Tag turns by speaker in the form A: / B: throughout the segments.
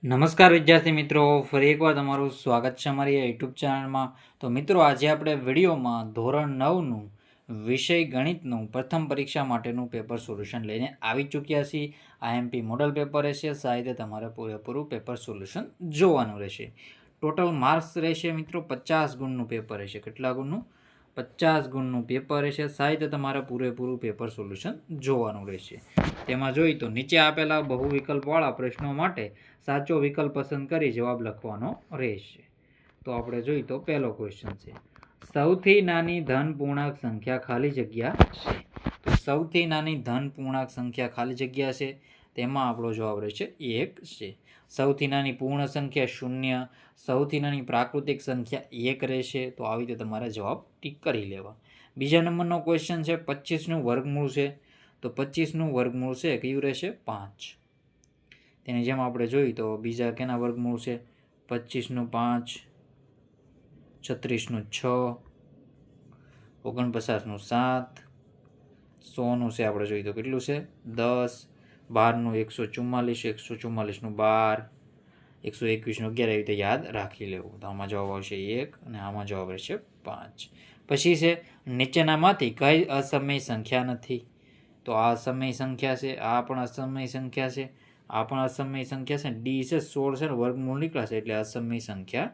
A: નમસ્કાર વિદ્યાર્થી મિત્રો, ફરી એકવાર તમારું સ્વાગત છે અમારી યુટ્યુબ ચેનલમાં. તો મિત્રો, આજે આપણે વિડીયોમાં ધોરણ 9નું વિષય ગણિતનું પ્રથમ પરીક્ષા માટેનું પેપર સોલ્યુશન લઈને આવી ચૂક્યા છીએ. આઈએમપી મોડલ પેપર રહેશે, સાહિત્ય તમારે પૂરેપૂરું પેપર સોલ્યુશન જોવાનું રહેશે. ટોટલ માર્ક્સ રહેશે મિત્રો 50 ગુણનું પેપર રહેશે. કેટલા ગુણનું? 50 ગુણનું પેપર રહેશે. સાહિત્ય તમારે પૂરેપૂરું પેપર સોલ્યુશન જોવાનું રહેશે. તેમાં જોઈએ તો નીચે આપેલા બહુ વિકલ્પવાળા પ્રશ્નો માટે સાચો વિકલ્પ પસંદ કરી જવાબ લખવાનો રહેશે. તો આપણે જોઈએ તો પહેલો ક્વેશ્ચન છે, સૌથી નાની ધન પૂર્ણાંક સંખ્યા ખાલી જગ્યા છે. તો સૌથી નાની ધન પૂર્ણાંક સંખ્યા ખાલી જગ્યા છે, તેમાં આપણો જવાબ રહેશે 1 છે. સૌથી નાની પૂર્ણ સંખ્યા 0, સૌથી નાની પ્રાકૃતિક સંખ્યા 1 રહેશે. તો આવી રીતે તમારે જવાબ ટીક કરી લેવા. બીજા નંબરનો ક્વેશ્ચન છે, 25નું વર્ગમૂળ છે. તો 25નું વર્ગમૂળ છે કયું રહેશે? 5. તેની જેમ આપણે જોઈએ તો બીજા કેના વર્ગમૂળ છે? 25નું 5, 36નું 6, 49નું 7, 100નું છે આપણે જોઈએ તો કેટલું છે? 10, 12નું 144, 144નું 12, 121નું 11. એવી રીતે યાદ રાખી લેવું. તો આમાં જવાબ આવશે 1 અને આમાં જવાબ રહેશે 5. પછી છે, નીચેનામાંથી કઈ અસમય સંખ્યા નથી? તો આ અસમય સંખ્યા છે, આ પણ અસમય સંખ્યા છે, આ પણ અસમય સંખ્યા છે. ડી છે 16 છે ને વર્ગમૂળ નીકળશે એટલે અસમય સંખ્યા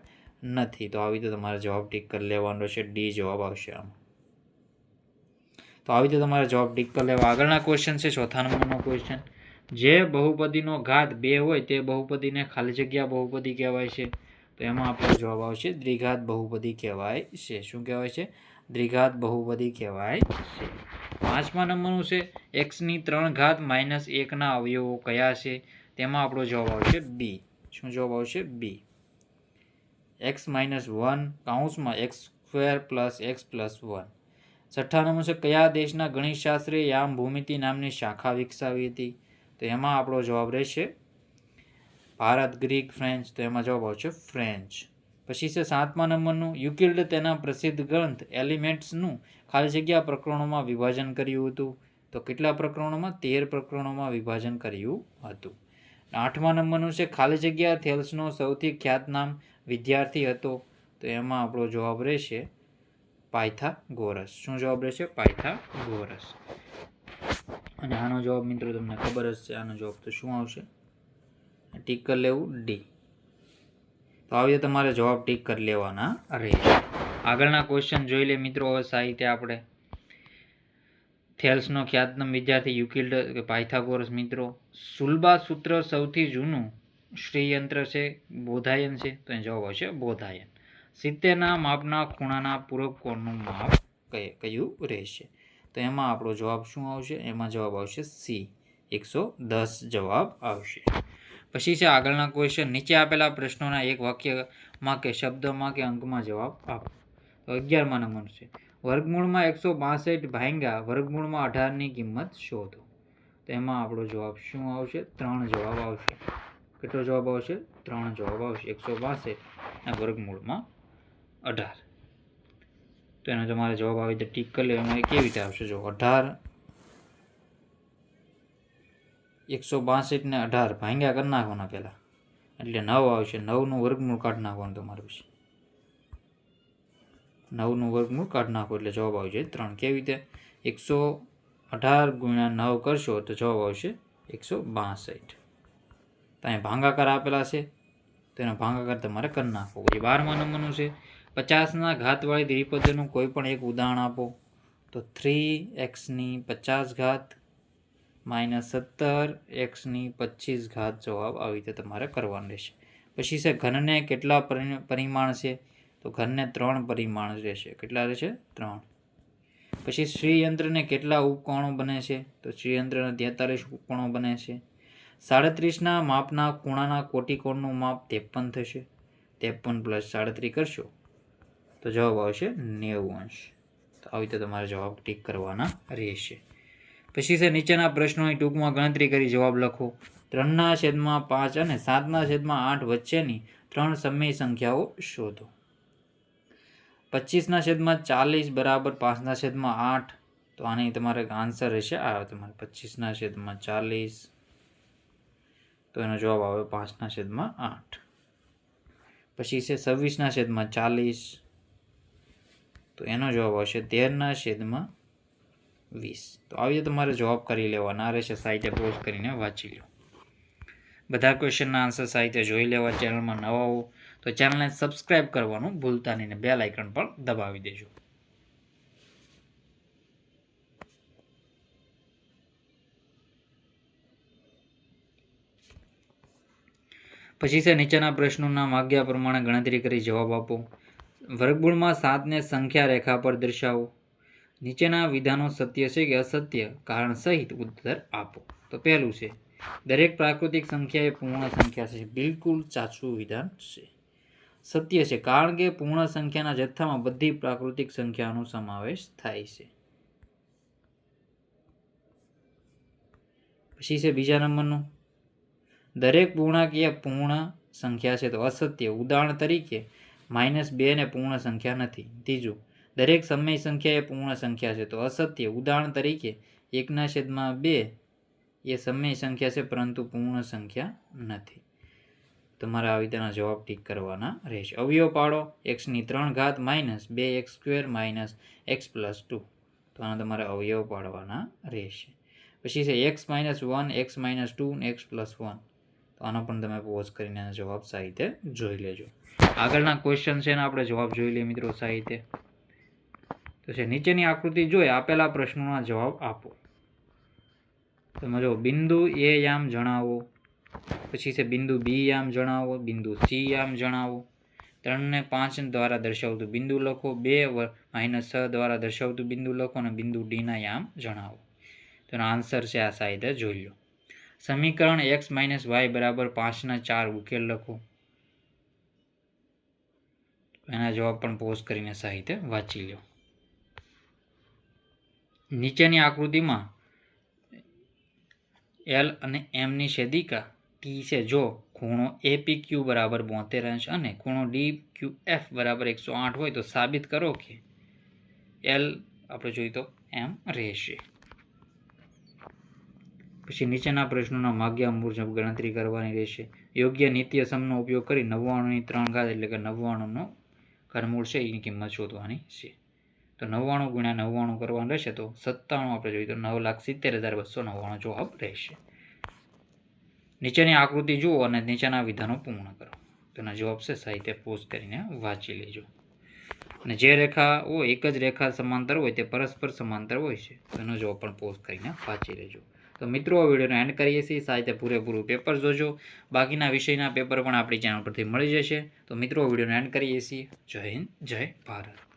A: નથી. તો આવી રીતે તમારે જવાબ ટીક કરી લેવાનો રહેશે. ડી જવાબ આવશે આમાં. તો આવી રીતે તમારે જવાબ ટીક કરી લેવા. આગળના ક્વેશ્ચન છે, ચોથા નંબરનો ક્વેશ્ચન, જે બહુપદીનો ઘાત 2 હોય તે બહુપદીને ખાલી જગ્યા બહુપદી કહેવાય છે. તો એમાં આપણો જવાબ આવશે દ્વિઘાત બહુપદી કહેવાય છે. શું કહેવાય છે? દ્વિઘાત બહુપદી કહેવાય છે. પાંચમા નંબરનું છે, એક્સની 3 ઘાત -1 ના અવયવો કયા છે? તેમાં આપણો જવાબ આવશે બી. શું જવાબ આવશે? બી. x - 1 કૌંસમાં x² + x + 1. છઠ્ઠા નંબર છે, કયા દેશના ગણિતશાસ્ત્રીએ યામ ભૂમિતિ નામની શાખા વિકસાવી હતી? તો એમાં આપણો જવાબ રહેશે ભારત, ગ્રીક, ફ્રેન્ચ. તો એમાં જવાબ આવશે ફ્રેન્ચ. પછી છે સાતમા નંબરનું, યુક્લિડ તેના પ્રસિદ્ધ ગ્રંથ એલિમેન્ટ્સનું ખાલી જગ્યા પ્રકરણોમાં વિભાજન કર્યું હતું. તો કેટલા પ્રકરણોમાં? 13 પ્રકરણોમાં વિભાજન કર્યું હતું. આઠમા નંબરનું છે, ખાલી જગ્યા થેલ્સનો સૌથી ખ્યાતનામ વિદ્યાર્થી હતો. તો એમાં આપણો જવાબ રહેશે પાયથાગોરસ. શું જવાબ રહેશે? પાયથાગોરસ. અને આનો જવાબ મિત્રો તમને ખબર જ છે. આનો જવાબ તો શું આવશે? ટીક કરી લેવું, ડી. તો આવી રીતે તમારે જવાબ ટીક કરી લેવાના રહેશે. આગળના ક્વેશ્ચન જોઈ લે મિત્રો. હવે સાહિત્ય આપણે થેલ્સનો ખ્યાતનામ વિદ્યાર્થી યુક્લિડ કે પાયથાગોરસ. મિત્રો, સુલભા સૂત્ર સૌથી જૂનું શ્રીયંત્ર છે, બોધાયન છે. તો એ જવાબ આવશે બોધાયન. 70ના માપના ખૂણાના પૂરક કોણનું માપ કયું રહેશે? તો એમાં આપણો જવાબ શું આવશે? એમાં જવાબ આવશે સી, 110 જવાબ આવશે. પછી છે આગળના ક્વેશ્ચન, નીચે આપેલા પ્રશ્નોના એક વાક્યમાં કે શબ્દમાં કે અંકમાં જવાબ આપો. તો 11મા નંબર છે, વર્ગમૂળમાં 162 ભાગ્યા વર્ગમૂળમાં 18ની કિંમત શોધો. તો એમાં આપણો જવાબ શું આવશે? 3 જવાબ આવશે. કેટલો જવાબ આવશે? 3 જવાબ આવશે. 162 ના વર્ગમૂળમાં 18. તો એનો તમારે જવાબ આવી રીતે ટીક કરી લેવાનો. કેવી રીતે આવશે? જો 18, 162 ને 18 ભાગ્યા કરી નાખવાના પહેલા, એટલે 9 આવશે. 9નું વર્ગમૂળ કાઢી નાખવાનું તમારે. પછી 9નું વર્ગમૂળ કાઢી નાખો એટલે જવાબ આવશે 3. કેવી રીતે? 118 × 9 કરશો તો જવાબ આવશે 162. તો અહીં ભાગાકાર આપેલા છે, તો એનો ભાગાકાર તમારે કરી નાખવો. પછી 12મા નંબરનું છે, 50ના ઘાતવાળી દ્વિપદીનું કોઈ પણ એક ઉદાહરણ આપો. તો 3x50 -17x25 જવાબ આવી રીતે તમારે કરવાનું રહેશે. પછી છે, ઘનને કેટલા પરિમાણ છે? તો ઘનને 3 પરિમાણ રહેશે. કેટલા રહેશે? 3. પછી શ્રીયંત્રને કેટલા ઉપકોણો બને છે? તો શ્રીયંત્રને 43 ઉપકોણો બને છે. 37ના માપના ખૂણાના કોટિકોણનું માપ 53 થશે. 53 + 37 કરશો તો જવાબ આવશે 90°. તો આવી રીતે તમારે જવાબ ટીક કરવાના રહેશે. પછી છે, નીચેના પ્રશ્નોની ટૂંકમાં ગણતરી કરી જવાબ લખો. 3/5 અને 7/8 વચ્ચેની 3 સમય સંખ્યાઓ શોધો. 25/40 = 5/8. તો આની તમારે આન્સર રહેશે આ તમારે 25/40. તો એનો જવાબ આવે 5/8. પછી છે 26/40, તો એનો જવાબ આવશે 13/20. તો આવી રીતે તમારે જવાબ કરી લેવાના રહેશે. સાહિત્ય પોઝ કરીને વાંચી લો. બધા ક્વેશ્ચનના આન્સર સાહિત્ય જોઈ લેવા. ચેનલમાં નવા હો તો ચેનલને સબસ્ક્રાઇબ કરવાનું ભૂલતા નહીં ને બેલ આઇકન પણ દબાવી દેજો. પછી છે નીચેના પ્રશ્નોના માગ્યા પ્રમાણે ગણતરી કરી જવાબ આપો. વર્ગમૂળમાં 7ને સંખ્યા રેખા પર દર્શાવો. નીચેના વિધાનો સત્ય છે કે અસત્ય કારણ સહિત ઉત્તર આપો. તો પહેલું છે દરેક પ્રાકૃતિક સંખ્યા એ પૂર્ણ સંખ્યા છે. બિલકુલ સાચું વિધાન છે. સત્ય છે કારણ કે પૂર્ણ સંખ્યાના જથ્થામાં બધી પ્રાકૃતિક સંખ્યાનો સમાવેશ થાય છે. પછી છે બીજા નંબરનું દરેક પૂર્ણાંકીય પૂર્ણ સંખ્યા છે. તો અસત્ય. ઉદાહરણ તરીકે -2 ને પૂર્ણ સંખ્યા નથી. ત્રીજું દરેક સમય સંખ્યા એ પૂર્ણ સંખ્યા છે. તો અસત્ય. ઉદાહરણ તરીકે 1/2 એ સમય સંખ્યા છે પરંતુ પૂર્ણ સંખ્યા નથી. તમારે આવી રીતના જવાબ ટીક કરવાના રહેશે. અવયવ પાડો. x3 - 2x² - x+2. તો આના તમારે અવયવ પાડવાના રહેશે. પછી છે x - 1 x - 2 x+1. તો આનો પણ તમે પોઝ કરીને જવાબ સાહિત્ય જોઈ લેજો. આગળના ક્વેશ્ચન છે ને આપણે જવાબ જોઈ લઈએ મિત્રો સાહિત્ય. તો છે નીચેની આકૃતિ જોઈ આપેલા પ્રશ્નોના જવાબ આપો. તમે જો બિંદુ A યામ જણાવો. પછી છે બિંદુ B યામ જણાવો. બિંદુ C યામ જણાવો. 3 ને 5 દ્વારા દર્શાવતું બિંદુ લખો. 2 - 6 દ્વારા દર્શાવતું બિંદુ લખો અને બિંદુ D ના યામ જણાવો. તો એનો આન્સર છે આ સાહિત્ય જોઈ લો. સમીકરણ x - y = 5/4 ઉકેલ લખો. એના જવાબ પણ પોઝ કરીને સાહિત્ય વાંચી લો. નીચેની આકૃતિમાં L અને M ની છેદિકા T છે. જો ખૂણો APQ = 72 અને ખૂણો DQF = 108 હોય તો સાબિત કરો કે L આપણે જોઈએ તો M રહેશે. પછી નીચેના પ્રશ્નોના માગ્યા મુજબ ગણતરી કરવાની રહેશે. યોગ્ય નિત્ય સમનો ઉપયોગ કરી 99/3 એટલે કે 99નો ઘનમૂળ છે એની કિંમત શોધવાની છે. તો 99 × 99 કરવાનું રહેશે. તો 97 આપણે જોઈએ તો 9,70,299 જવાબ રહેશે. નીચેની આકૃતિ જુઓ અને નીચેના વિધાનો પૂર્ણ કરો. તેના જવાબ છે સાહિત્ય પોઝ કરીને વાંચી લેજો. અને જે રેખા હોય એક જ રેખા સમાંતર હોય તે પરસ્પર સમાંતર હોય છે. તેનો જવાબ પણ પોઝ કરીને વાંચી લેજો. તો મિત્રો આ વિડીયોને એન્ડ કરીએ છીએ. સાહિત્ય પૂરેપૂરું પેપર જોજો. બાકીના વિષયના પેપર પણ આપણી ચેનલ પરથી મળી જશે. તો મિત્રો વિડીયોને એન્ડ કરીએ છીએ. જય હિન્દ, જય ભારત.